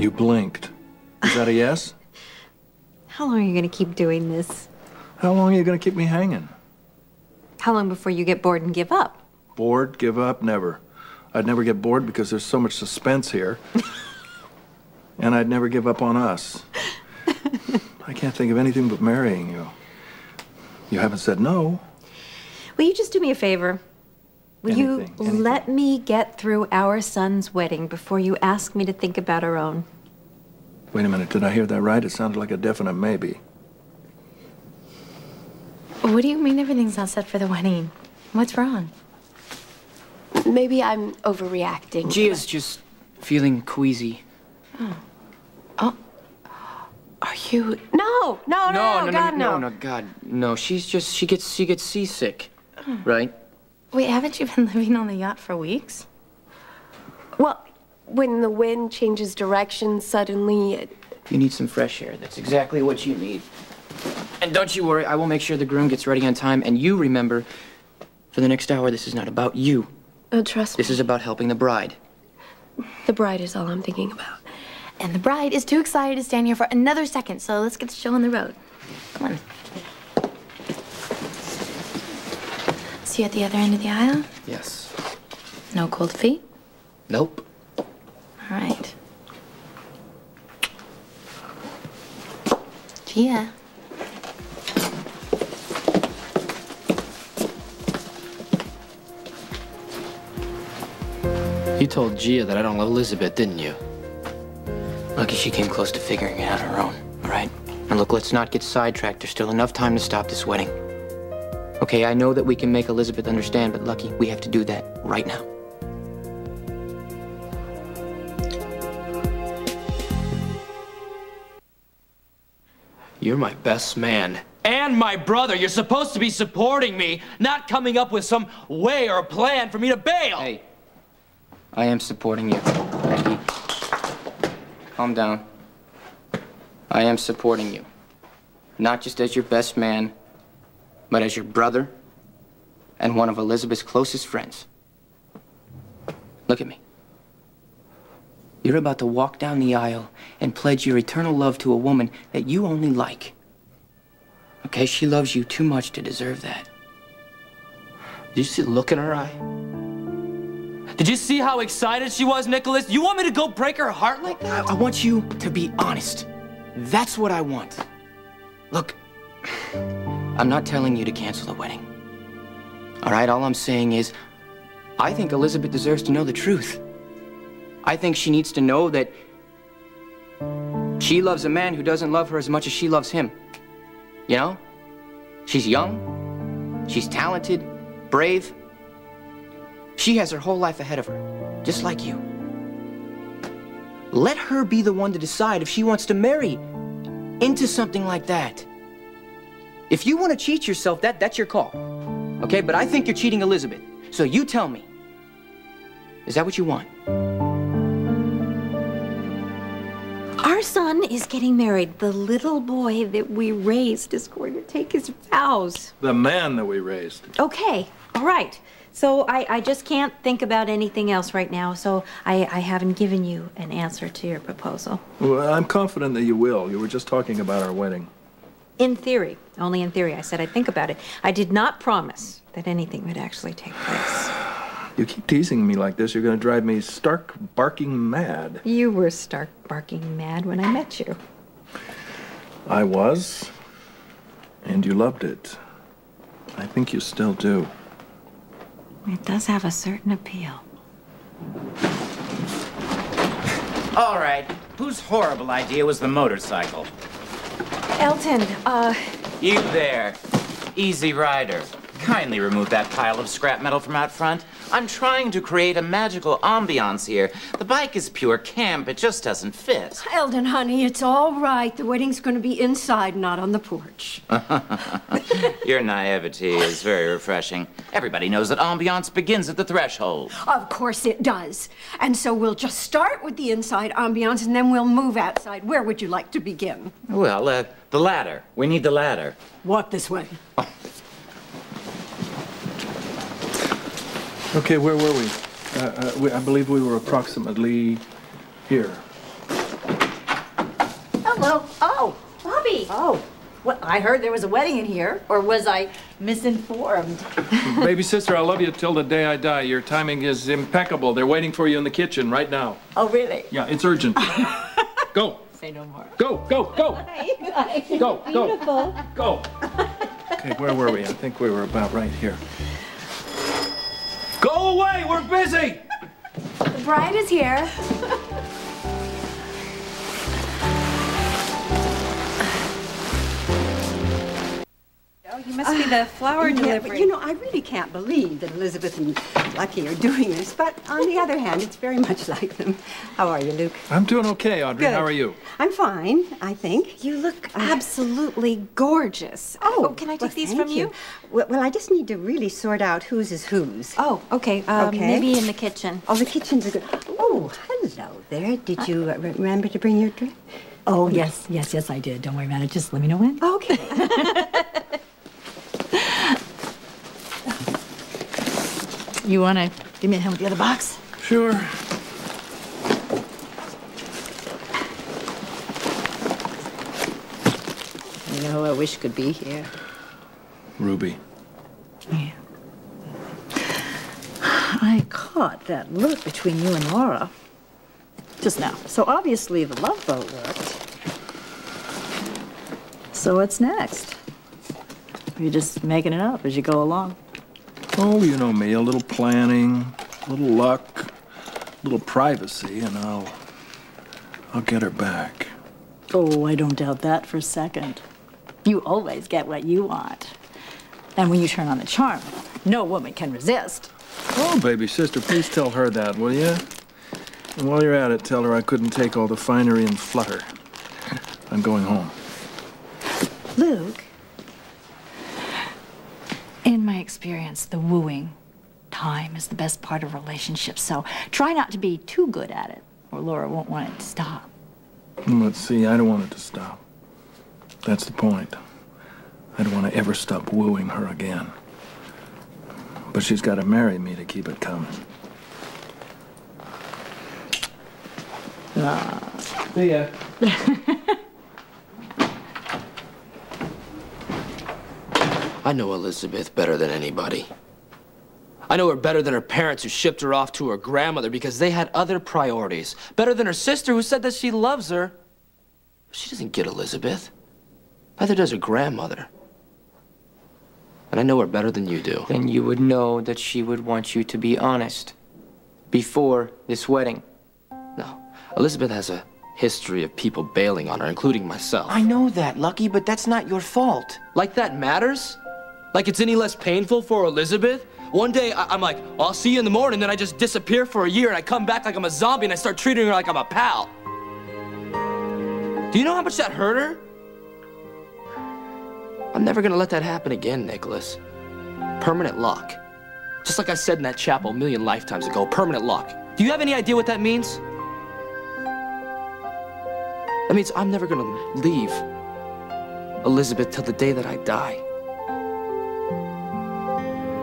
You blinked. Is that a yes? How long are you going to keep doing this? How long are you going to keep me hanging? How long before you get bored and give up? Bored? Give up? Never. I'd never get bored because there's so much suspense here. And I'd never give up on us. I can't think of anything but marrying you. You haven't said no. Will you just do me a favor? Will you let me get through our son's wedding before you ask me to think about our own? Wait a minute, did I hear that right? It sounded like a definite maybe. What do you mean everything's not set for the wedding? What's wrong? Maybe I'm overreacting. Gia's just feeling queasy. Oh. Oh. Are you... No, God, no. God, no. She gets seasick, right? Wait, haven't you been living on the yacht for weeks? Well, when the wind changes direction suddenly... You need some fresh air. That's exactly what you need. And don't you worry, I will make sure the groom gets ready on time. And you remember, for the next hour, this is not about you. Oh, trust me. This is about helping the bride. The bride is all I'm thinking about. And the bride is too excited to stand here for another second, so let's get the show on the road. Come on. See you at the other end of the aisle? Yes. No cold feet? Nope. All right. Gia. You told Gia that I don't love Elizabeth, didn't you? Lucky she came close to figuring it out on her own, all right? And look, let's not get sidetracked. There's still enough time to stop this wedding. Okay, I know that we can make Elizabeth understand, but Lucky, we have to do that right now. You're my best man. And my brother. You're supposed to be supporting me, not coming up with some way or a plan for me to bail. Hey, I am supporting you. Becky, calm down. I am supporting you. Not just as your best man, but as your brother and one of Elizabeth's closest friends. Look at me. You're about to walk down the aisle and pledge your eternal love to a woman that you only like. Okay, she loves you too much to deserve that. Did you see the look in her eye? Did you see how excited she was, Nicholas? You want me to go break her heart like that? I want you to be honest. That's what I want. Look, I'm not telling you to cancel the wedding. All right, all I'm saying is, I think Elizabeth deserves to know the truth. I think she needs to know that she loves a man who doesn't love her as much as she loves him. You know? She's young, she's talented, brave. She has her whole life ahead of her, just like you. Let her be the one to decide if she wants to marry into something like that. If you want to cheat yourself, that's your call. Okay, but I think you're cheating Elizabeth. So you tell me, is that what you want? Our son is getting married. The little boy that we raised is going to take his vows. The man that we raised. Okay, all right. So I just can't think about anything else right now, so I haven't given you an answer to your proposal. Well, I'm confident that you will. You were just talking about our wedding. In theory. Only in theory. I said I'd think about it. I did not promise that anything would actually take place. You keep teasing me like this, you're going to drive me stark barking mad. You were stark barking mad when I met you. I was, and you loved it. I think you still do. It does have a certain appeal. All right, whose horrible idea was the motorcycle? Elton, You there, Easy Rider. Kindly remove that pile of scrap metal from out front. I'm trying to create a magical ambiance here. The bike is pure camp, it just doesn't fit. Eldon, honey, it's all right. The wedding's going to be inside, not on the porch. Your naivety is very refreshing. Everybody knows that ambiance begins at the threshold. Of course it does. And so we'll just start with the inside ambiance, and then we'll move outside. Where would you like to begin? Well, the ladder. We need the ladder. Walk this way. Oh. Okay, where were we? I believe we were approximately here. Well, oh, Bobby! oh. Well, I heard there was a wedding in here, or was I misinformed? Baby sister, I'll love you till the day I die. Your timing is impeccable. They're waiting for you in the kitchen right now. Oh, really? Yeah, it's urgent. Go. Say no more. Go, go, go. Go, go. Beautiful. Go. Okay, where were we? I think we were about right here. Go away! We're busy! The bride is here. Oh, you must be the flower Yeah, delivery. but you know, I really can't believe that Elizabeth and Lucky are doing this. But on the other hand, it's very much like them. How are you, Luke? I'm doing okay, Audrey. Good. How are you? I'm fine, I think. You look absolutely gorgeous. Can I take well, these thank from you? Well, I just need to really sort out whose is whose. Oh, okay. Okay. Maybe in the kitchen. Oh, the kitchen's a good. Oh, hello there. Did you remember to bring your drink? Oh, yes, I did. Don't worry about it. Just let me know when. Okay. You want to give me a hand with the other box? Sure. You know who I wish could be here? Ruby. Yeah. I caught that look between you and Laura just now. So obviously the love boat worked. So what's next? You're just making it up as you go along. Oh, you know me. A little planning, a little luck, a little privacy, and I'll get her back. Oh, I don't doubt that for a second. You always get what you want. And when you turn on the charm, no woman can resist. Oh, baby sister, please tell her that, will you? And while you're at it, tell her I couldn't take all the finery and flutter. I'm going home. Luke, in my experience, the wooing time is the best part of relationships, so try not to be too good at it, or Laura won't want it to stop. But see, I don't want it to stop. That's the point. I don't want to ever stop wooing her again. But she's got to marry me to keep it coming. See ya. I know Elizabeth better than anybody. I know her better than her parents who shipped her off to her grandmother because they had other priorities. Better than her sister who said that she loves her. She doesn't get Elizabeth. Neither does her grandmother. And I know her better than you do. Then you would know that she would want you to be honest before this wedding. No, Elizabeth has a history of people bailing on her, including myself. I know that, Lucky, but that's not your fault. Like that matters? Like it's any less painful for Elizabeth? One day, I'm like, I'll see you in the morning, then I just disappear for a year, and I come back like I'm a zombie, and I start treating her like I'm a pal. Do you know how much that hurt her? I'm never gonna let that happen again, Nicholas. Permanent lock. Just like I said in that chapel a million lifetimes ago, permanent lock. Do you have any idea what that means? That means I'm never gonna leave Elizabeth till the day that I die.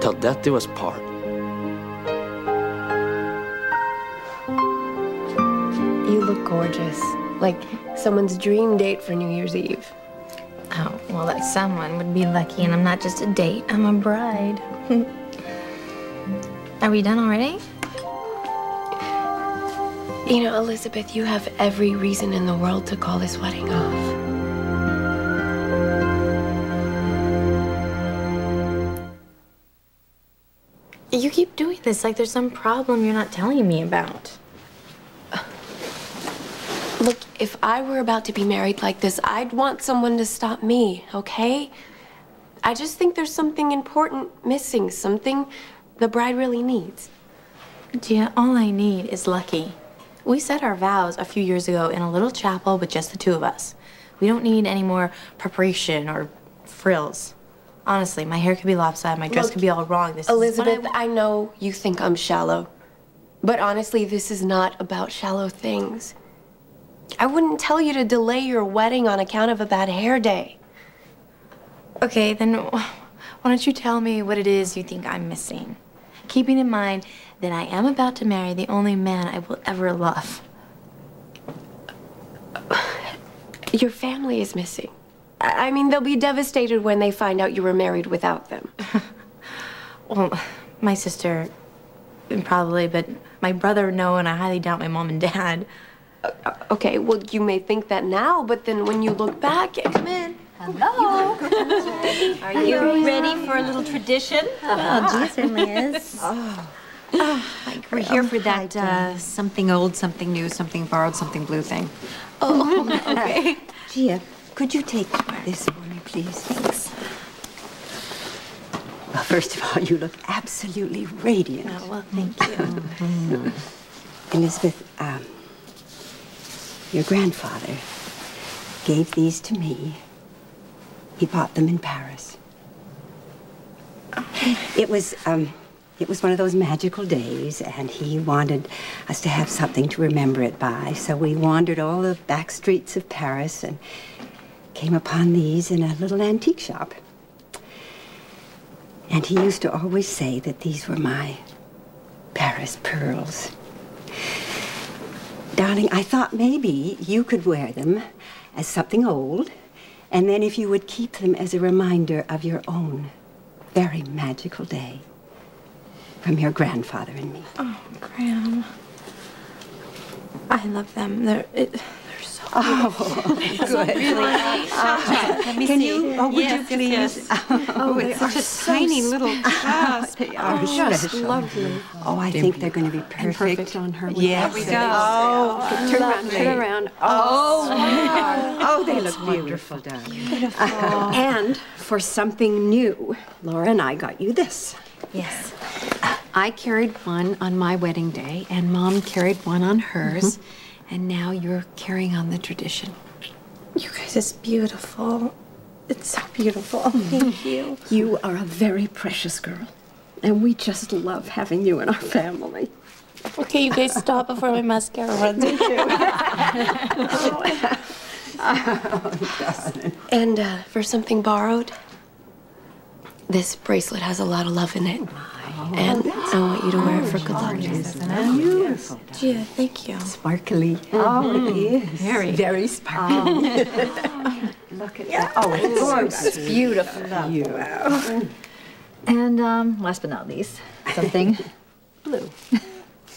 Till death do us part. You look gorgeous. Like someone's dream date for New Year's Eve. Oh, well, that someone would be Lucky, and I'm not just a date, I'm a bride. Are we done already? You know, Elizabeth, you have every reason in the world to call this wedding off. You keep doing this like there's some problem you're not telling me about. Look, if I were about to be married like this, I'd want someone to stop me, okay? I just think there's something important missing, something the bride really needs. Gia, all I need is Lucky. We said our vows a few years ago in a little chapel with just the two of us. We don't need any more preparation or frills. Honestly, my hair could be lopsided, my dress could be all wrong. This Elizabeth, is I know you think I'm shallow, but honestly, this is not about shallow things. I wouldn't tell you to delay your wedding on account of a bad hair day. Okay, then why don't you tell me what it is you think I'm missing? Keeping in mind that I am about to marry the only man I will ever love. Your family is missing. I mean, they'll be devastated when they find out you were married without them. Well, my sister, probably, but my brother, no, and I highly doubt my mom and dad. Okay, well, you may think that now, but then when you look back... Come in. Hello. Are you ready for a little tradition? Oh, G certainly is. We're here for that something old, something new, something borrowed, something blue thing. Oh, okay. Gia, could you take this for me, please? Thanks. Well, first of all, you look absolutely radiant. Oh, well, thank you. Elizabeth, your grandfather gave these to me. He bought them in Paris. It was one of those magical days, and he wanted us to have something to remember it by. So we wandered all the back streets of Paris and came upon these in a little antique shop. And he used to always say that these were my Paris pearls. Darling, I thought maybe you could wear them as something old, and then if you would keep them as a reminder of your own very magical day from your grandfather and me. Oh, Graham. I love them. They're so good. Let me Can see. you? Oh, would you please? Yes. Oh, it's such a tiny little clasp. They are Just special. lovely. Oh, I think they're going to be perfect. Perfect on her. Yes. There we go. Oh, turn around. Turn around. Oh, they look beautiful, darling. Beautiful. And for something new, Laura and I got you this. Yes. I carried one on my wedding day, and Mom carried one on hers, and now you're carrying on the tradition. You guys, it's beautiful. It's so beautiful. Thank you. You are a very precious girl, and we just love having you in our family. Okay, you guys stop before my mascara runs into. And for something borrowed, this bracelet has a lot of love in it. And I want you to wear it for good luck. Beautiful. Gia, thank you. Sparkly. Oh, it is. Very sparkly. Look at that. Oh, it's gorgeous. Beautiful. And last but not least, something blue.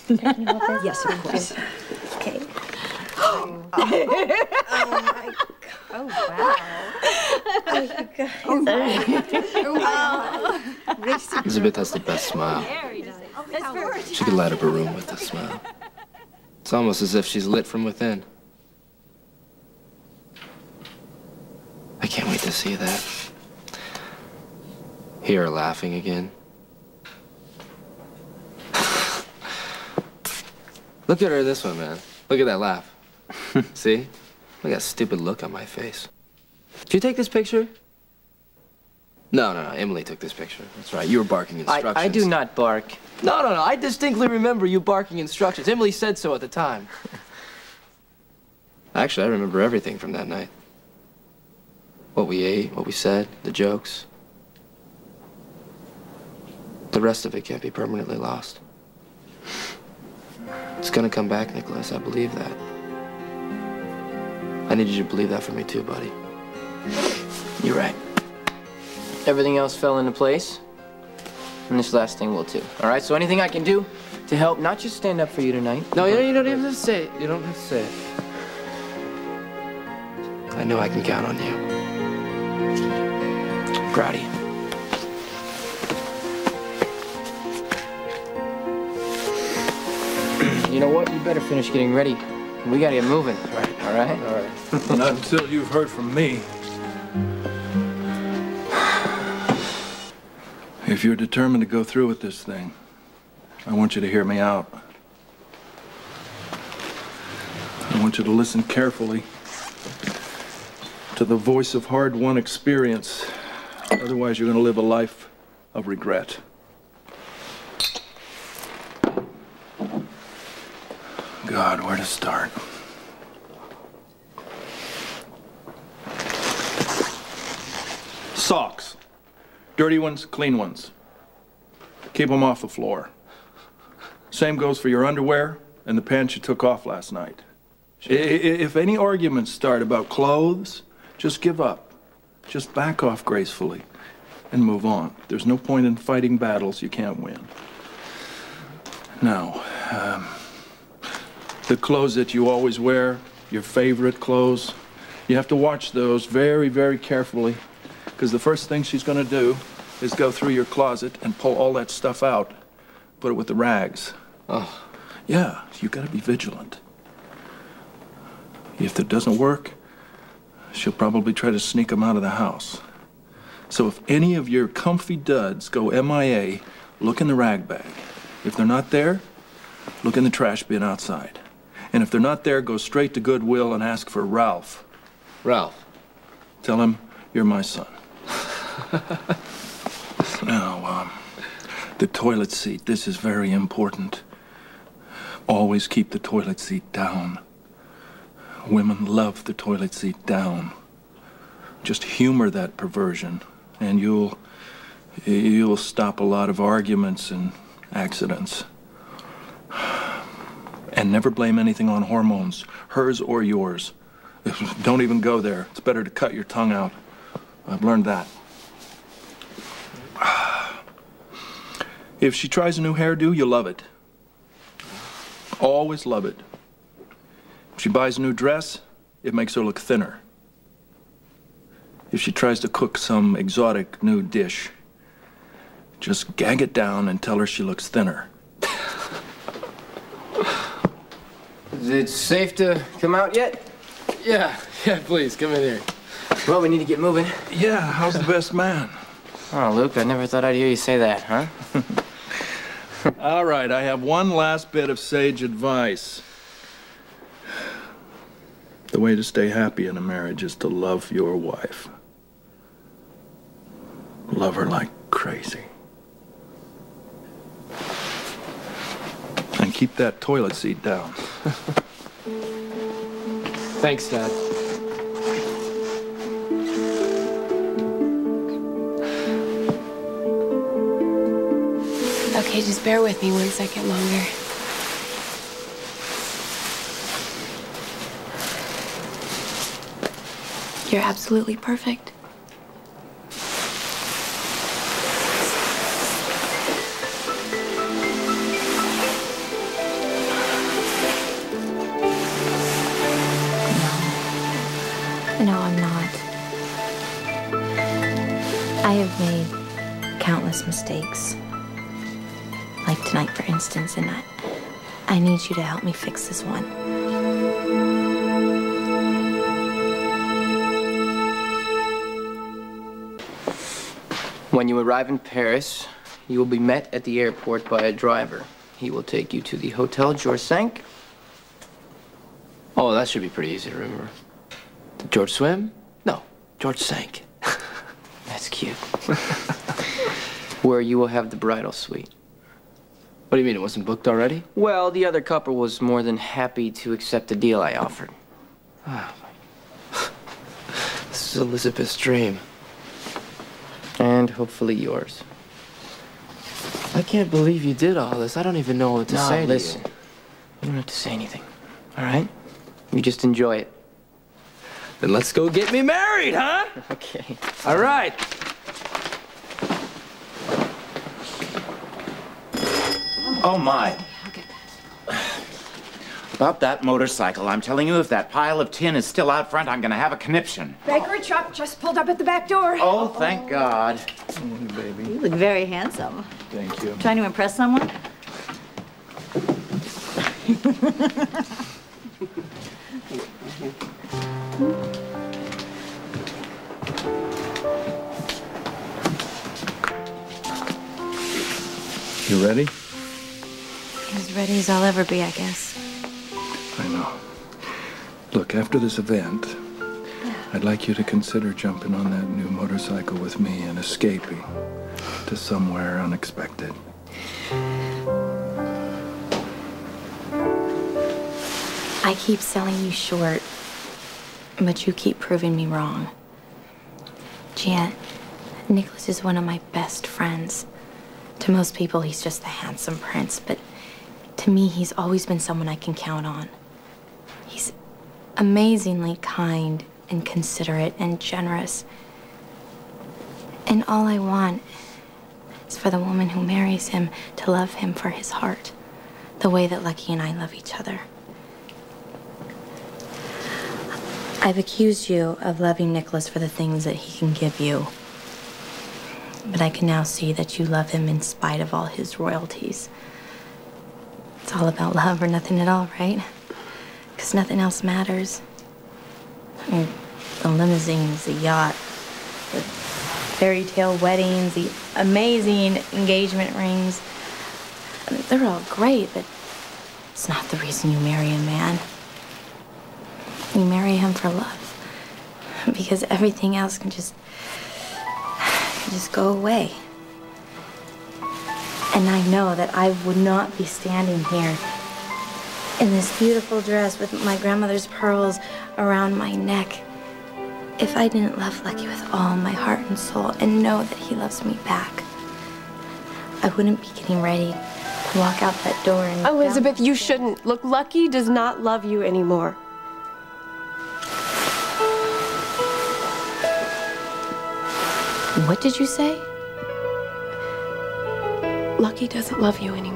Yes, of course. Okay. Elizabeth has the best smile. She could light up a room with this smile. It's almost as if she's lit from within. I can't wait to see that. Hear her laughing again. Look at her this one, man. Look at that laugh. See? Look at that stupid look on my face. Did you take this picture? No. Emily took this picture. That's right. You were barking instructions. I do not bark. No. I distinctly remember you barking instructions. Emily said so at the time. Actually, I remember everything from that night. What we ate, what we said, the jokes. The rest of it can't be permanently lost. It's gonna come back, Nicholas. I believe that. I need you to believe that for me too, buddy. You're right. Everything else fell into place, and this last thing will too. All right, so anything I can do to help, not just stand up for you tonight. No, you don't even have to say it. You don't have to say it. I know I can count on you. I'm proud of you. You know what? You better finish getting ready. We gotta get moving. Right. All right? All right. Not until you've heard from me. If you're determined to go through with this thing, I want you to hear me out. I want you to listen carefully to the voice of hard-won experience. Otherwise, you're going to live a life of regret. God, where to start? Socks. Dirty ones, clean ones. Keep them off the floor. Same goes for your underwear and the pants you took off last night. If any arguments start about clothes, just give up. Just back off gracefully and move on. There's no point in fighting battles you can't win. Now, the clothes that you always wear, your favorite clothes, you have to watch those very, very carefully, because the first thing she's going to do is go through your closet and pull all that stuff out, put it with the rags. Oh. Yeah, you got to be vigilant. If it doesn't work, she'll probably try to sneak them out of the house. So if any of your comfy duds go MIA, look in the rag bag. If they're not there, look in the trash bin outside. And if they're not there, go straight to Goodwill and ask for Ralph. Ralph. Tell him you're my son. Now, the toilet seat, this is very important. Always keep the toilet seat down. Women love the toilet seat down. Just humor that perversion, and you'll stop a lot of arguments and accidents. And never blame anything on hormones, hers or yours. Don't even go there. It's better to cut your tongue out. I've learned that. If she tries a new hairdo, you love it. Always love it. If she buys a new dress, it makes her look thinner. If she tries to cook some exotic new dish, just gag it down and tell her she looks thinner. Is it safe to come out yet? Yeah, please, come in here. Well, we need to get moving. Yeah, how's the best man? Oh, Luke, I never thought I'd hear you say that, huh? All right, I have one last bit of sage advice. The way to stay happy in a marriage is to love your wife. Love her like crazy. And keep that toilet seat down. Thanks, Dad. Okay, just bear with me 1 second longer. You're absolutely perfect. No, I'm not. I have made countless mistakes. Like tonight, for instance, and I need you to help me fix this one. When you arrive in Paris, you will be met at the airport by a driver. He will take you to the Hotel George Cinq. Oh, that should be pretty easy to remember. George Swim? No, George Cinq. That's cute. Where you will have the bridal suite. What do you mean, it wasn't booked already? Well, the other couple was more than happy to accept the deal I offered. This is Elizabeth's dream. And hopefully yours. I can't believe you did all this. I don't even know what to say to you. Listen. You don't have to say anything, all right? You just enjoy it. Then let's go get me married, huh? Okay. All right. Oh, my. About that motorcycle, I'm telling you, if that pile of tin is still out front, I'm gonna have a conniption. Bakery truck just pulled up at the back door. Oh, thank God. Baby. You look very handsome. Thank you. Trying to impress someone? You ready? As ready as I'll ever be, I guess. I know. Look, after this event, I'd like you to consider jumping on that new motorcycle with me and escaping to somewhere unexpected. I keep selling you short, but you keep proving me wrong. Jan, Nicholas is one of my best friends. To most people, he's just the handsome prince, but to me, he's always been someone I can count on. amazingly kind and considerate and generous. And all I want is for the woman who marries him to love him for his heart, the way that Lucky and I love each other. I've accused you of loving Nicholas for the things that he can give you. But I can now see that you love him in spite of all his royalties. It's all about love or nothing at all, right? Because nothing else matters. I mean, the limousines, the yacht, the fairy tale weddings, the amazing engagement rings. I mean, they're all great, but it's not the reason you marry a man. You marry him for love. Because everything else can just go away. And I know that I would not be standing here in this beautiful dress with my grandmother's pearls around my neck if I didn't love Lucky with all my heart and soul and know that he loves me back. I wouldn't be getting ready to walk out that door and... Elizabeth, you shouldn't. Look, Lucky does not love you anymore. What did you say? Lucky doesn't love you anymore.